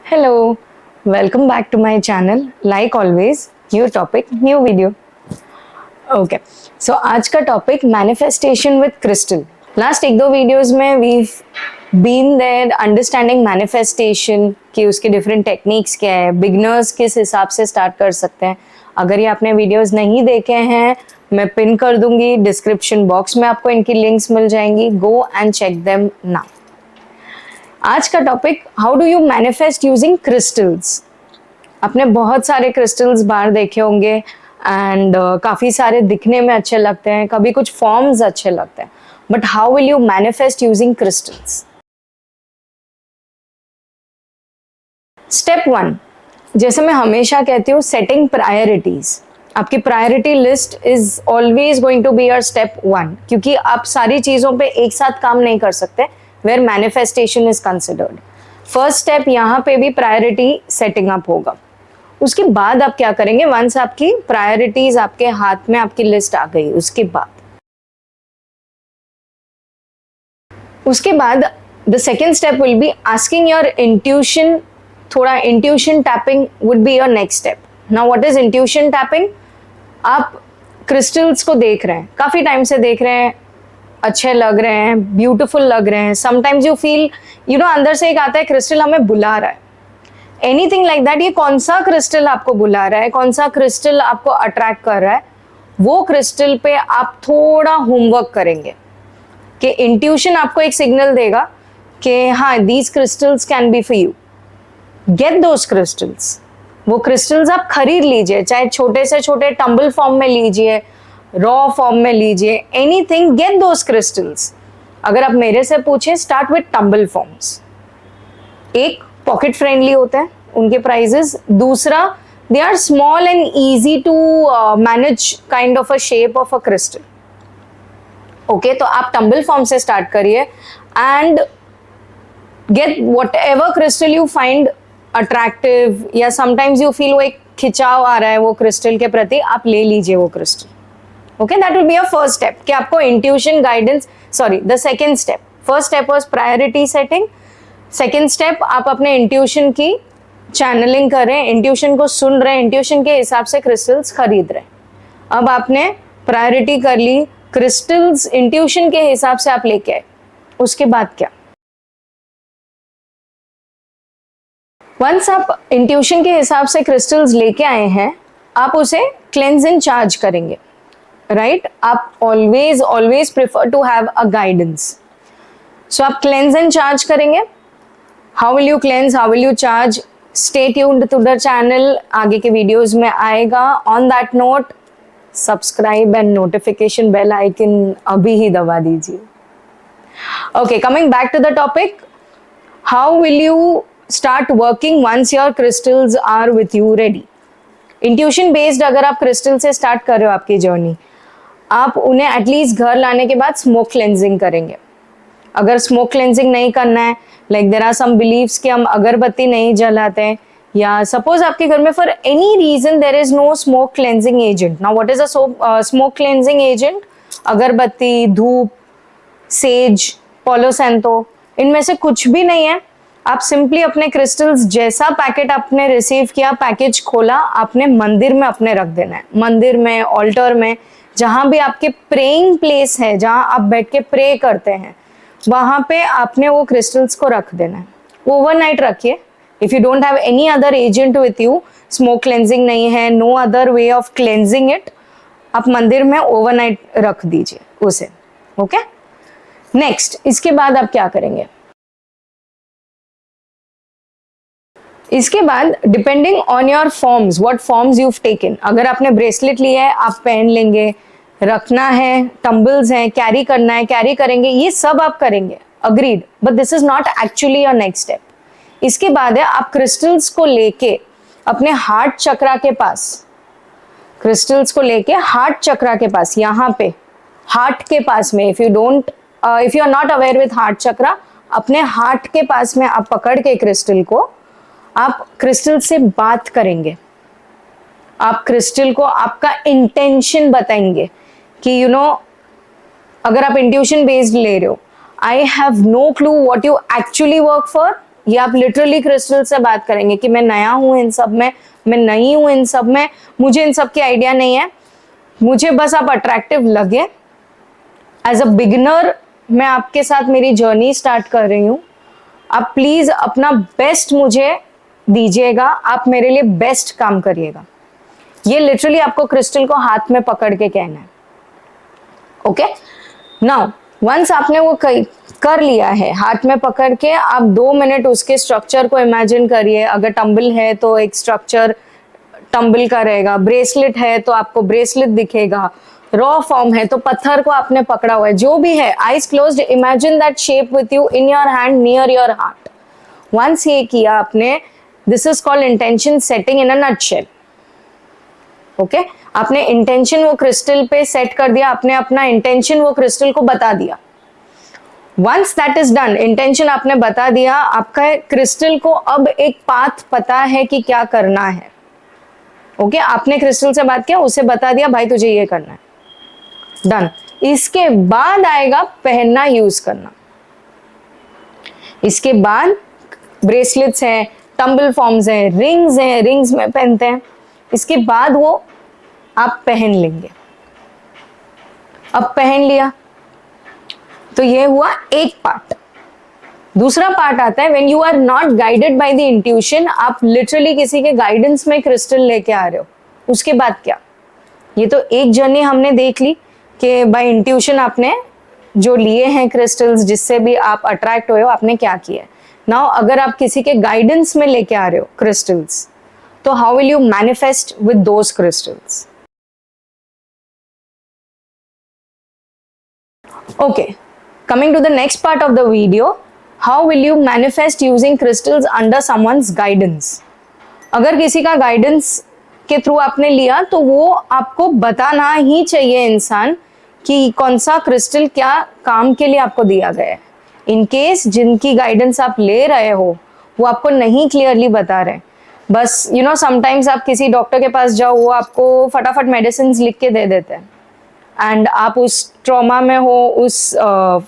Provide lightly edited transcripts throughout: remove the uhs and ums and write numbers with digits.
Hello, welcome back to my channel. Like always, new topic, new video. Okay, so आज का topic manifestation with crystal. Last एक दो videos में we've been there understanding manifestation कि उसके different techniques क्या है, बिगनर्स किस हिसाब से स्टार्ट कर सकते हैं. अगर ये आपने वीडियोस नहीं देखे हैं मैं पिन कर दूंगी डिस्क्रिप्शन बॉक्स में, आपको इनकी लिंक्स मिल जाएंगी. Go and check them now. आज का topic, how do you manifest using crystals. आपने बहुत सारे क्रिस्टल्स बाहर देखे होंगे एंड काफ़ी सारे दिखने में अच्छे लगते हैं, कभी कुछ फॉर्म्स अच्छे लगते हैं, but how will you manifest using crystals. Step 1, जैसे मैं हमेशा कहती हूँ, सेटिंग प्रायोरिटीज. आपकी priority list is always going to be your step 1, क्योंकि आप सारी चीज़ों पे एक साथ काम नहीं कर सकते where manifestation is considered. First step यहाँ पे भी प्रायोरिटी सेटिंग अप होगा. उसके बाद आप क्या करेंगे, वंस आपकी प्रायोरिटीज आपके हाथ में, आपकी लिस्ट आ गई, उसके बाद the second step will be asking your intuition. थोड़ा intuition tapping would be your next step. Now what is intuition tapping. आप क्रिस्टल्स को देख रहे हैं, काफी टाइम से देख रहे हैं, अच्छे लग रहे हैं, ब्यूटीफुल लग रहे हैं. समटाइम्स यू फील अंदर से एक आता है क्रिस्टल हमें बुला रहा है. Anything like that. ये कौन सा क्रिस्टल आपको बुला रहा है, कौन सा क्रिस्टल आपको अट्रैक्ट कर रहा है, वो क्रिस्टल पे आप थोड़ा होमवर्क करेंगे कि इंट्यूशन आपको एक सिग्नल देगा कि हाँ, these crystals can be for you. Get those crystals. वो क्रिस्टल्स आप खरीद लीजिए, चाहे छोटे से छोटे टंबल फॉर्म में लीजिए, रॉ फॉर्म में लीजिए, एनीथिंग. Get those crystals. अगर आप मेरे से पूछे, स्टार्ट विथ टंबल फॉर्म्स. एक, पॉकेट फ्रेंडली होते हैं, उनके प्राइजेस. दूसरा, they are small and easy to manage, kind of a shape of a crystal. Okay, तो आप टंबल फॉर्म से स्टार्ट करिए and get whatever crystal you find attractive, या समटाइम्स यू फील वो एक खिंचाव आ रहा है वो क्रिस्टल के प्रति, आप ले लीजिए वो crystal. Okay, that will be your first step कि आपको intuition guidance, sorry, the second step. First step was priority setting. Second step, आप अपने इंट्यूशन की चैनलिंग कर रहे हैं, इंट्यूशन को सुन रहे हैं, इंट्यूशन के हिसाब से क्रिस्टल्स खरीद रहे हैं. अब आपने प्रायोरिटी कर ली, क्रिस्टल्स इंट्यूशन के हिसाब से आप लेके आए. उसके बाद क्या, वंस आप इंट्यूशन के हिसाब से क्रिस्टल्स लेके आए हैं, आप उसे क्लेंज एंड चार्ज करेंगे. राइट, आप always prefer to have a guidance. So आप क्लेंज एंड चार्ज करेंगे. How will you cleanse, how will you charge, stay tuned to the channel. आगे के वीडियोस में आएगा. On that note, subscribe and notification bell icon अभी ही दबा दीजिए. Okay, coming back to the topic, how will you start working once your crystals are with you ready. Intuition based अगर आप क्रिस्टल से स्टार्ट कर रहे हो आपकी जर्नी, आप उन्हें एटलीस्ट घर लाने के बाद स्मोक क्लेंजिंग करेंगे. अगर स्मोक क्लेंजिंग नहीं करना है, like there are some believes कि हम अगरबत्ती नहीं जलाते हैं, या सपोज आपके घर में for any reason there is no smoke cleansing agent. Now what is a smoke cleansing agent. Agarbatti, dhoop, says, पोलो सैंतो, इनमें से कुछ भी नहीं है. आप सिंपली अपने क्रिस्टल्स, जैसा पैकेट आपने रिसीव किया, पैकेज खोला, आपने मंदिर में अपने रख देना है. मंदिर में, ऑल्टर में, जहां भी आपके प्रेइंग प्लेस है, जहां आप बैठ के प्रे करते हैं, वहां पे आपने वो क्रिस्टल्स को रख देना है. ओवरनाइट रखिए. If you don't have any other agent with you, smoke cleansing नहीं है, no other way of cleansing it, आप मंदिर में ओवरनाइट रख दीजिए उसे. ओके, नेक्स्ट, इसके बाद आप क्या करेंगे. इसके बाद depending on your forms, what forms you taken. अगर आपने ब्रेसलेट लिया है, आप पहन लेंगे, रखना है, टंबल्स हैं, कैरी करना है, कैरी करेंगे, ये सब आप करेंगे, agreed, but this is not actually your next step. इसके बाद है, आप क्रिस्टल्स को लेके अपने हार्ट चक्रा के पास, क्रिस्टल्स को लेके हार्ट चक्रा के पास, यहाँ पे हार्ट के पास में, if you are not aware with heart chakra, अपने हार्ट के पास में आप पकड़ के क्रिस्टल को, आप क्रिस्टल से बात करेंगे. आप क्रिस्टल को आपका इंटेंशन बताएंगे कि अगर आप इंट्यूशन बेस्ड ले रहे हो, I have no clue what you actually work for, ये आप लिटरली क्रिस्टल से बात करेंगे कि मैं नया हूं इन सब में, मैं नई हूं इन सब में, मुझे इन सब की आइडिया नहीं है, मुझे बस आप अट्रैक्टिव लगे। एज अ बिगिनर मैं आपके साथ मेरी जर्नी स्टार्ट कर रही हूँ, आप प्लीज अपना बेस्ट मुझे दीजिएगा, आप मेरे लिए बेस्ट काम करिएगा। ये लिटरली आपको क्रिस्टल को हाथ में पकड़ के कहना है। ओके, नाउ वंस आपने वो कर लिया है, हाथ में पकड़ के आप 2 मिनट उसके स्ट्रक्चर को इमेजिन करिए। अगर टंबल है तो एक स्ट्रक्चर टंबल का रहेगा, ब्रेसलेट है तो आपको ब्रेसलेट दिखेगा, रॉ फॉर्म है तो पत्थर को आपने पकड़ा हुआ है, जो भी है, eyes closed, imagine that shape with you in your hand near your heart. Once ये किया आपने, this is called intention setting in a nutshell. Okay, आपने इंटेंशन वो क्रिस्टल पे सेट कर दिया, आपने अपना इंटेंशन वो क्रिस्टल को बता दिया। Once that is done, intention आपने बता दिया, आपका क्रिस्टल को अब एक पाथ पता है कि क्या करना है। ओके, आपने क्रिस्टल से बात किया, उसे बता दिया भाई तुझे ये करना है, डन। इसके बाद आएगा पहनना, यूज करना। इसके बाद ब्रेसलेट्स हैं, टंबल फॉर्म्स हैं, रिंग्स में पहनते हैं, इसके बाद वो आप पहन लेंगे। अब पहन लिया तो ये हुआ एक पार्ट। दूसरा पार्ट आता है when you are not guided by the intuition, आप लिटरली किसी के गाइडेंस में क्रिस्टल लेके आ रहे हो, उसके बाद क्या? ये तो एक जर्नी हमने देख ली कि बाय इंट्यूशन आपने जो लिए हैं क्रिस्टल्स, जिससे भी आप अट्रैक्ट हुए हो, आपने क्या किया। नाउ अगर आप किसी के गाइडेंस में लेके आ रहे हो क्रिस्टल्स, तो how will you manifest with those crystals? Okay, coming to the next part of the video, how will you manifest using crystals under someone's guidance? अगर किसी का गाइडेंस के थ्रू आपने लिया तो वो आपको बताना ही चाहिए इंसान कि कौन सा क्रिस्टल क्या काम के लिए आपको दिया गया है। इन केस जिनकी गाइडेंस आप ले रहे हो वो आपको नहीं क्लियरली बता रहे, बस यू नो समटाइम्स आप किसी डॉक्टर के पास जाओ, वो आपको फटाफट मेडिसिन लिख के दे देते हैं एंड आप उस ट्रॉमा में हो, उस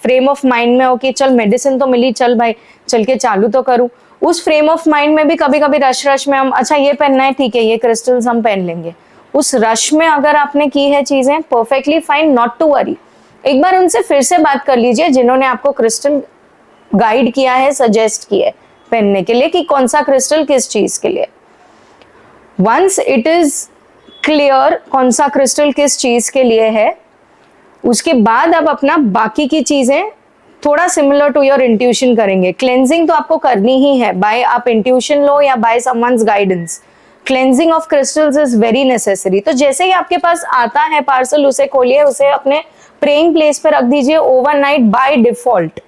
फ्रेम ऑफ माइंड में हो कि चल मेडिसिन तो मिली, चल भाई चल के चालू तो करूं। उस फ्रेम ऑफ माइंड में भी कभी कभी रश में हम, अच्छा ये पहनना है, ठीक है ये क्रिस्टल्स हम पहन लेंगे। उस रश में अगर आपने की है चीजें, perfectly fine, not to worry. एक बार उनसे फिर से बात कर लीजिए जिन्होंने आपको क्रिस्टल गाइड किया है, सजेस्ट किया है पहनने के लिए कि कौन सा क्रिस्टल किस चीज के लिए। वंस इट इज क्लियर कौन सा क्रिस्टल किस चीज के लिए है, उसके बाद आप अपना बाकी की चीजें थोड़ा सिमिलर टू योर इंट्यूशन करेंगे। क्लेंजिंग तो आपको करनी ही है, बाय आप इंट्यूशन लो या by someone's guidance, cleansing of crystals is very necessary. तो जैसे ही आपके पास आता है पार्सल, उसे खोलिए, उसे अपने प्रेइंग प्लेस पे रख दीजिए overnight by default.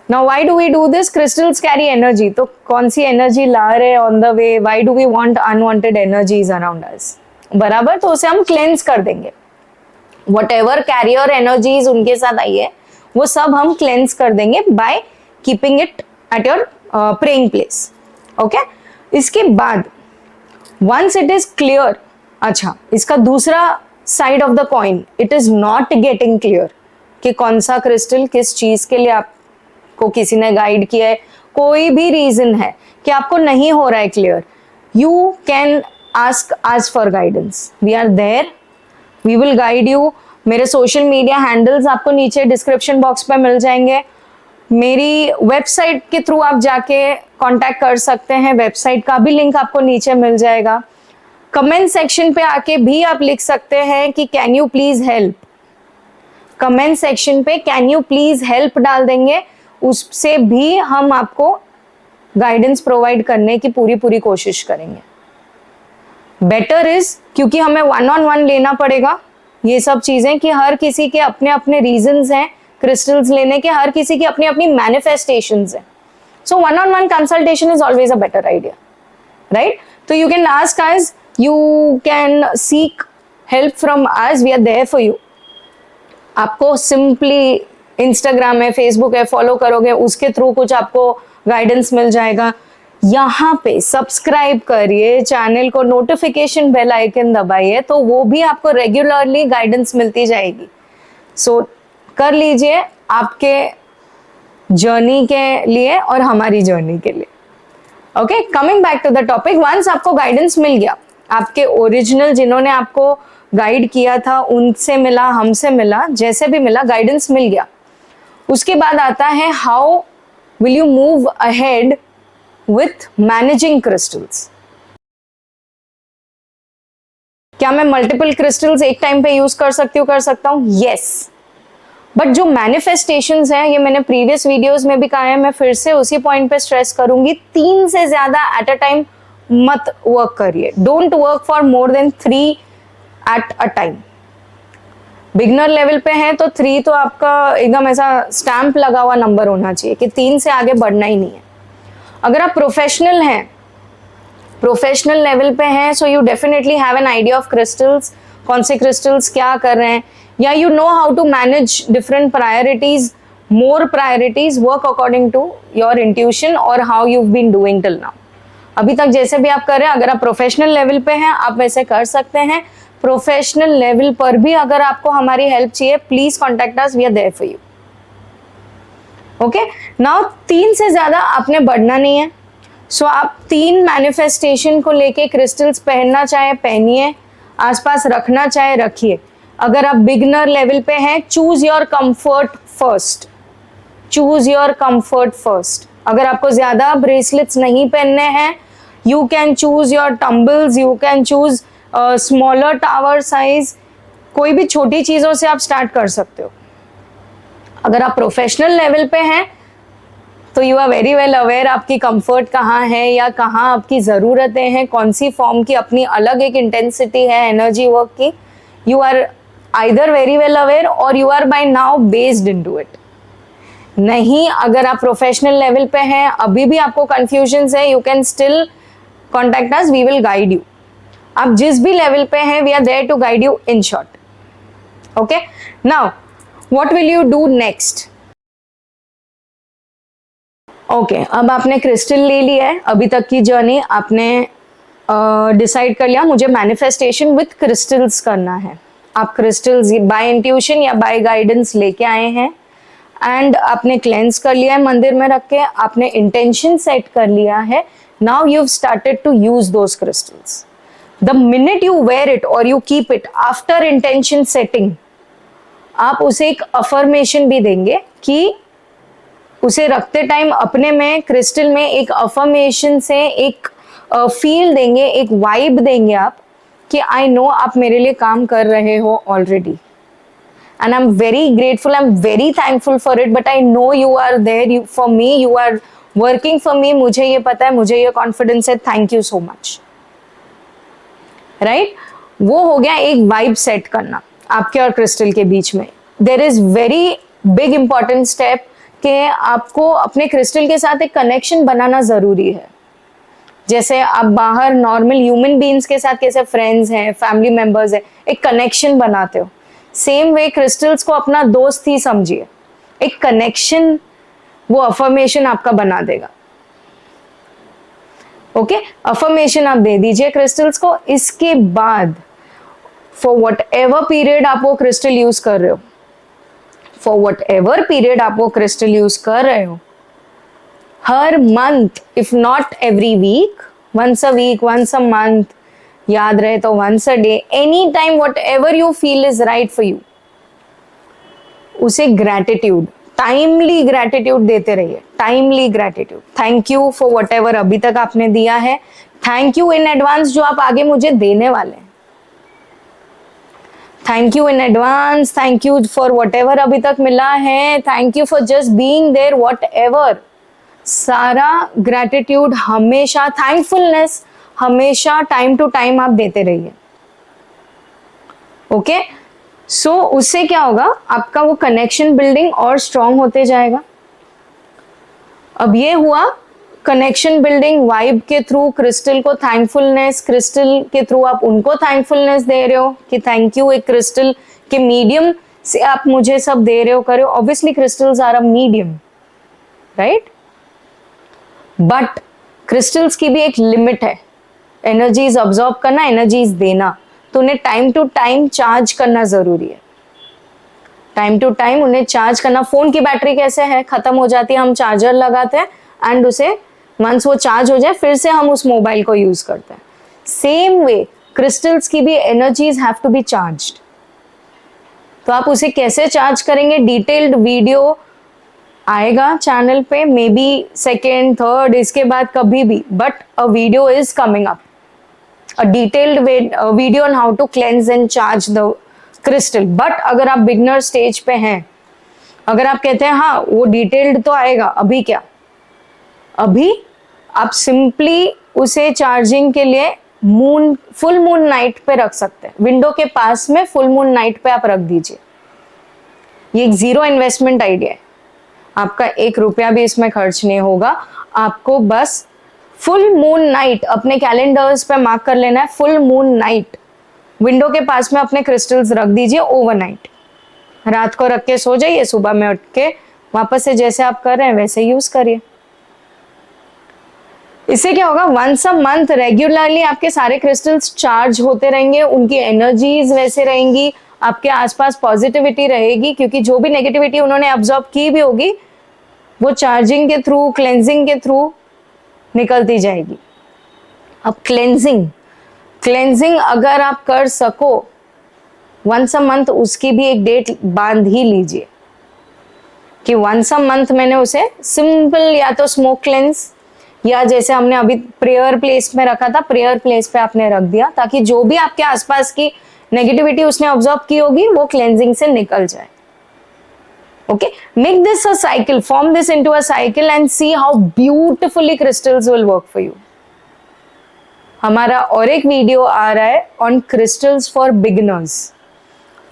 Now why do we do this? Crystals carry energy. तो कौन सी एनर्जी ला रहे हैं on the way? Why do we want unwanted energies around us? बराबर, तो उसे हम क्लेंस कर देंगे। Whatever carrier energies उनके साथ आई है, वो सब हम क्लेंस कर देंगे by keeping it at your praying place. Okay? इसके बाद once it is clear, अच्छा इसका दूसरा side of the coin, it is not getting clear कि कौन सा क्रिस्टल किस चीज के लिए आप को किसी ने गाइड किया है, कोई भी रीजन है कि आपको नहीं हो रहा है clear, you can ask us for guidance. We are there, we will guide you. मेरे सोशल मीडिया हैंडल्स आपको नीचे डिस्क्रिप्शन बॉक्स पे मिल जाएंगे। मेरी वेबसाइट के थ्रू आप जाके कांटेक्ट कर सकते हैं, वेबसाइट का भी लिंक आपको नीचे मिल जाएगा। कमेंट सेक्शन पे आके भी आप लिख सकते हैं कि can you please help. Comment section पे कैन यू प्लीज हेल्प डाल देंगे, उससे भी हम आपको गाइडेंस प्रोवाइड करने की पूरी कोशिश करेंगे। बेटर इज, क्योंकि हमें 1-on-1 लेना पड़ेगा ये सब चीजें, कि हर किसी के अपने अपने रीजंस हैं क्रिस्टल्स लेने के, हर किसी की अपनी अपनी मैनिफेस्टेशंस हैं। So 1-on-1 consultation is always a better idea, right? तो you can ask us, you can seek help from us, we are there for you. आपको सिंपली इंस्टाग्राम है, फेसबुक है, फॉलो करोगे, उसके थ्रू कुछ आपको गाइडेंस मिल जाएगा। यहाँ पे सब्सक्राइब करिए चैनल को, नोटिफिकेशन बेल आइकन दबाइए, तो वो भी आपको रेगुलरली गाइडेंस मिलती जाएगी। सो कर लीजिए, आपके जर्नी के लिए और हमारी जर्नी के लिए। Okay, coming back to the topic, once आपको गाइडेंस मिल गया, आपके ओरिजिनल जिन्होंने आपको गाइड किया था उनसे मिला, हमसे मिला, जैसे भी मिला, गाइडेंस मिल गया, उसके बाद आता है how will you move ahead with managing crystals. क्या मैं मल्टीपल क्रिस्टल्स एक टाइम पे यूज कर सकती हूँ, कर सकता हूँ? यस, बट जो मैनिफेस्टेशंस हैं, ये मैंने प्रीवियस वीडियोस में भी कहा है, मैं फिर से उसी पॉइंट पे स्ट्रेस करूंगी, 3 से ज्यादा एट अ टाइम मत वर्क करिए। Don't work for more than 3 at a time. Beginner level पे है तो 3 तो आपका एकदम ऐसा स्टैंप लगा हुआ नंबर होना चाहिए कि 3 से आगे बढ़ना ही नहीं है। अगर आप प्रोफेशनल हैं, प्रोफेशनल लेवल पे हैं, so you definitely have an idea of crystals, कौन से क्रिस्टल्स क्या कर रहे हैं, या you know how to manage different priorities, more priorities, work according to your intuition और how you been doing till now. अभी तक जैसे भी आप कर रहे हैं, अगर आप प्रोफेशनल लेवल पे हैं आप वैसे कर सकते हैं। प्रोफेशनल लेवल पर भी अगर आपको हमारी हेल्प चाहिए, please contact us, we are there for you. Okay, now 3 से ज्यादा आपने बढ़ना नहीं है। सो आप 3 मैनिफेस्टेशन को लेके क्रिस्टल्स पहनना चाहे पहनिए, आसपास रखना चाहे रखिए। अगर आप बिगनर लेवल पे हैं, choose your comfort first, choose your comfort first. अगर आपको ज्यादा ब्रेसलेट्स नहीं पहनने हैं, you can choose your tumbles, you can choose smaller tower size, कोई भी छोटी चीजों से आप स्टार्ट कर सकते हो। अगर आप प्रोफेशनल लेवल पे हैं तो you are very well aware आपकी कंफर्ट कहाँ है या कहाँ आपकी ज़रूरतें हैं, कौन सी फॉर्म की अपनी अलग एक इंटेंसिटी है एनर्जी वर्क की। You are either very well aware और you are by now based into it. नहीं, अगर आप प्रोफेशनल लेवल पे हैं, अभी भी आपको कंफ्यूजन है, you can still contact us, we will guide you. आप जिस भी लेवल पे हैं, we are there to guide you in short. Okay, now what will you do next? Okay, अब आपने क्रिस्टल ले लिया है, अभी तक की जर्नी आपने डिसाइड कर लिया मुझे मैनिफेस्टेशन विथ क्रिस्टल्स करना है। आप क्रिस्टल्स बाय इंट्यूशन या बाय गाइडेंस लेके आए हैं एंड आपने क्लेंस कर लिया है मंदिर में रख के, आपने इंटेंशन सेट कर लिया है। Now you have started to use those crystals. The minute you wear it और you keep it after intention setting, आप उसे एक अफर्मेशन भी देंगे कि उसे रखते टाइम अपने में क्रिस्टल में एक अफर्मेशन से एक फील देंगे, एक वाइब देंगे आप कि आई नो आप मेरे लिए काम कर रहे हो already and I am very grateful, I am very thankful for it, but I know you are there for me, you are working for me, मुझे ये पता है, मुझे ये कॉन्फिडेंस है, thank you so much. Right, वो हो गया एक वाइब सेट करना आपके और क्रिस्टल के बीच में। There is very big important step कि आपको अपने क्रिस्टल के साथ एक कनेक्शन बनाना जरूरी है। जैसे आप बाहर नॉर्मल ह्यूमन बीइंग्स के साथ कैसे फ्रेंड्स हैं, फैमिली मेंबर्स हैं, एक कनेक्शन बनाते हो, सेम वे क्रिस्टल्स को अपना दोस्त ही समझिए। एक कनेक्शन वो अफर्मेशन आपका बना देगा। ओके, अफर्मेशन आप दे दीजिए क्रिस्टल्स को। इसके बाद फॉर वट एवर पीरियड आप वो क्रिस्टल यूज कर रहे हो, फॉर वट एवर पीरियड आप वो क्रिस्टल यूज कर रहे हो, हर month if not every week, once a week, once a month, याद रहे तो once a day, any time whatever you feel is right for you, उसे ग्रैटिट्यूड, टाइमली ग्रैटिट्यूड देते रहिए। Timely gratitude, thank you for whatever अभी तक आपने दिया है, थैंक यू इन एडवांस जो आप आगे मुझे देने वाले हैं, thank you in advance, thank you for whatever अभी तक मिला है, thank you for just being there, whatever, सारा ग्रैटिट्यूड हमेशा, थैंकफुलनेस हमेशा टाइम टू टाइम आप देते रहिए। ओके, सो उससे क्या होगा, आपका वो कनेक्शन बिल्डिंग और स्ट्रांग होते जाएगा। अब ये हुआ कनेक्शन बिल्डिंग वाइब के थ्रू, क्रिस्टल को थैंकफुलनेस, क्रिस्टल के थ्रू आप उनको थैंकफुलनेस दे रहे हो कि थैंक यू, एक क्रिस्टल के मीडियम से आप मुझे सब दे रहे हो, कर रहे हो। Obviously crystals are a medium, right, but crystals की भी एक लिमिट है, एनर्जीज ऑब्जॉर्व करना, एनर्जीज देना, तो उन्हें टाइम टू टाइम चार्ज करना जरूरी है। टाइम टू टाइम उन्हें चार्ज करना। फोन की बैटरी कैसे है, खत्म हो जाती है, हम चार्जर लगाते हैं एंड उसे वंस वो चार्ज हो जाए फिर से हम उस मोबाइल को यूज करते हैं। सेम वे क्रिस्टल्स की भी energies have to be charged. तो आप उसे कैसे चार्ज करेंगे, डिटेल्ड वीडियो आएगा चैनल पे, मे बी सेकेंड थर्ड इसके बाद कभी भी, but a video is coming up, a detailed video on how to cleanse and charge the crystal. But अगर आप बिगनर स्टेज पे हैं, अगर आप कहते हैं हाँ वो डिटेल्ड तो आएगा, अभी क्या, अभी आप सिंपली उसे चार्जिंग के लिए फुल मून नाइट पे रख सकते हैं। विंडो के पास में फुल मून नाइट पे आप रख दीजिए। ये एक जीरो इन्वेस्टमेंट आइडिया है, आपका 1 रुपया भी इसमें खर्च नहीं होगा। आपको बस फुल मून नाइट अपने कैलेंडर्स पे मार्क कर लेना है। फुल मून नाइट विंडो के पास में अपने क्रिस्टल्स रख दीजिए ओवरनाइट। रात को रख के सो जाइए, सुबह में उठ के वापस से जैसे आप कर रहे हैं वैसे यूज करिए। इससे क्या होगा, वंस अ मंथ रेगुलरली आपके सारे क्रिस्टल्स चार्ज होते रहेंगे, उनकी एनर्जीज वैसे रहेंगी, आपके आसपास पॉजिटिविटी रहेगी, क्योंकि जो भी नेगेटिविटी उन्होंने अब्सॉर्ब की भी होगी वो चार्जिंग के थ्रू, क्लेंजिंग के थ्रू निकलती जाएगी। अब क्लेंजिंग अगर आप कर सको वंस अ मंथ, उसकी भी एक डेट बांध ही लीजिए कि वंस अ मंथ मैंने उसे सिंपल या तो स्मोक क्लेंस, या जैसे हमने अभी प्रेयर प्लेस में रखा था, प्रेयर प्लेस पे आपने रख दिया, ताकि जो भी आपके आसपास की नेगेटिविटी उसने ऑब्जर्व की होगी वो क्लेंजिंग से निकल जाए। Okay, make this a cycle, form this into a cycle and see how beautifully crystals will work for you. हमारा और एक वीडियो आ रहा है on crystals for beginners,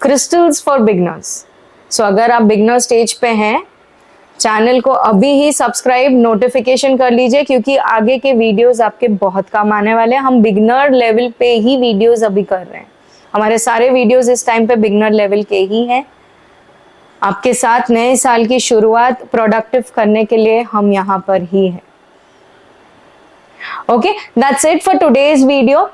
crystals for beginners. So अगर आप बिगिनर स्टेज पे हैं, चैनल को अभी ही सब्सक्राइब, नोटिफिकेशन कर लीजिए, क्योंकि आगे के वीडियोस आपके बहुत काम आने वाले हैं। हम बिगिनर लेवल पे ही वीडियोस अभी कर रहे हैं, हमारे सारे वीडियोस इस टाइम पे बिगिनर लेवल के ही हैं। आपके साथ नए साल की शुरुआत प्रोडक्टिव करने के लिए हम यहाँ पर ही हैं। Okay, that's it for today's video.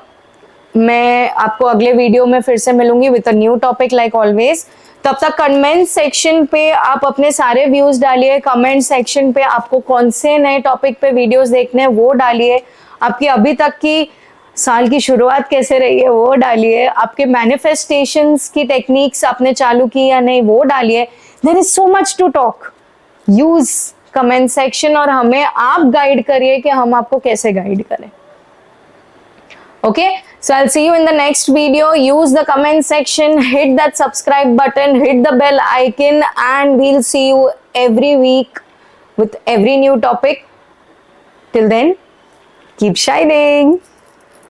मैं आपको अगले वीडियो में फिर से मिलूंगी with a new topic like always. तब तक कमेंट सेक्शन पे आप अपने सारे व्यूज डालिए। कमेंट सेक्शन पे आपको कौन से नए टॉपिक पे वीडियोस देखने हैं वो डालिए। आपकी अभी तक की साल की शुरुआत कैसे रही है वो डालिए। आपके मैनिफेस्टेशंस की टेक्निक्स आपने चालू की या नहीं वो डालिए। There is so much to talk. Use comment section और हमें आप गाइड करिए कि हम आपको कैसे गाइड करें। Okay, so I'll see you in the next video. Use the comment section, hit that subscribe button, hit the bell icon, and we'll see you every week with every new topic. Till then, keep shining.